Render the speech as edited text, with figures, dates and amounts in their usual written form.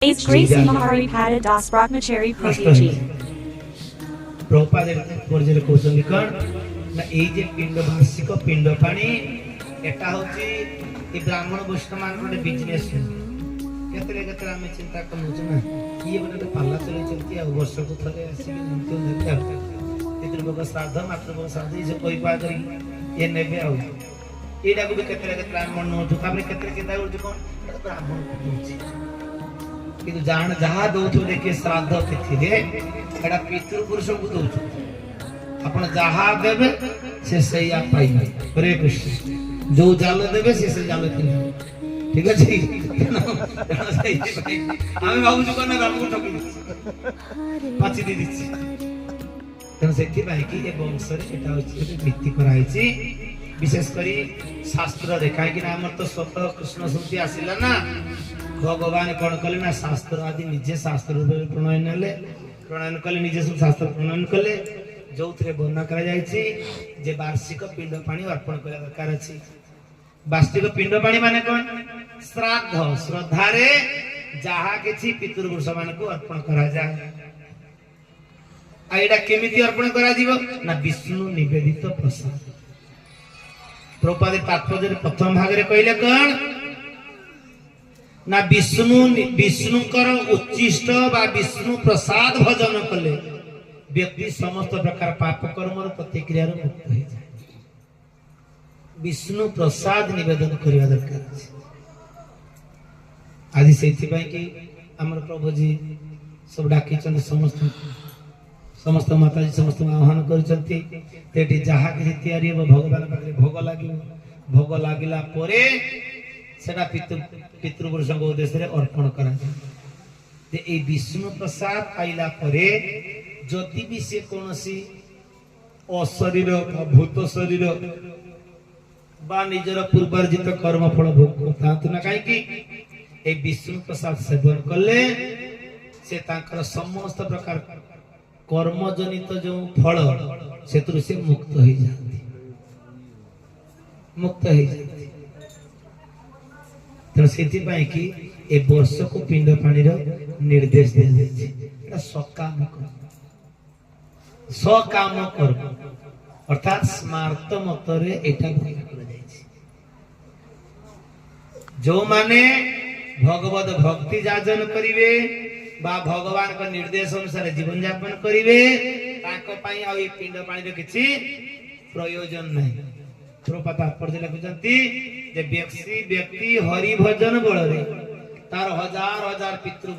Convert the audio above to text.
It's Grace Maharipada Das Brahmachari Prabhuji. Prabhupada पर्जरे कहउछन्ती कोन ना एई जे पिंड भाषिक पिंड पानी एटा होची ए ब्राह्मण वैष्णव मानकर बिजनेस केतरे केतरे हम चिंता करनु छ ना ये बने पाल्ला चले चलती आ वर्ष को थरे आसी नित्य नेता पितृभोग श्राद्ध मातृभोग श्राद्ध जे कोई पा करी ये नेबे आ एडा को केतरे केतरे मन न जो ताबरे केतरे केता हो कोन ब्राह्मण होची किंतु जान जहा दउथु देखे श्राद्ध तिथि रे एडा पितृ पुरुष को दउथु आपण जहा देबे से सैया पाइबे हरे कृष्ण जो जाल देबे से जाल किने ठीक अछि আমি ভাবুছি কোন রামକୁ ঠকি পাঁচি দি দিছি তেন সেটি পাই কি এ বংশরে এটা হচ্ছে ভিত্তি করা হইছি বিশেষ করে শাস্ত্র দেখাই কি না আমার তো স্বতঃ কৃষ্ণ স্মৃতি আসিলা না भगवान कौन कले ना शास्त्र आदि निजे शास्त्र प्रणयन कले निजे सब शास्त्र प्रणयन कले जो थे वर्णना करा जायछि जे वार्षिक पिंड पानी अर्पण करा दरकार अछि वार्षिक पिंड पानी माने कोन श्राद्ध श्रद्धा रे जहा किछि पितृपुरुष मान को अर्पण करा जाय आ एडा केमिति अर्पण करा दिबो ना विष्णु निवेदित प्रसाद प्रपादे तात्पर्य प्रथम भाग रे कहले कोन ना विष्णुकर उच्चिष्ट बा विष्णु प्रसाद भजन कले व्यक्ति समस्त प्रकार पाप कर्म प्रतिक्रिया मुक्त हो जाए विष्णु प्रसाद निवेदन करने दरकार आज से कि आम प्रभु जी सब डाकी समस्त समस्त माता जी समस्त आह्वान कर जहा कि तैयारी भगवान पाखे भोग लगिला सेटा पितृपुरुष उद्देश्य अर्पण करा विष्णु प्रसाद पाइला परे जदि भी से कोनसी अशरीर भूत शरीर बा निजर पूर्वार्जित कर्म फल भोग करता ना कहीं विष्णु प्रसाद सेवन कले से तांकर समस्त प्रकार कर्म जनित जो फल से मुक्त हो जाती मुक्त हो जाती तेणु से कि ए वर्ष को पिंड पानी निर्देश दिया सकाम कर्म अर्थात स्मार्त मतरे जो माने भगवत भक्ति जाजन करिवे बा भगवान का निर्देश अनुसार जीवन यापन करिवे ताको पई आ ए पिंड पानी रो किछि प्रयोजन नहीं तात्पर्य लिखुचंती जे व्यक्ति हरि भजन बଳରେ तार हजार हजार पितृ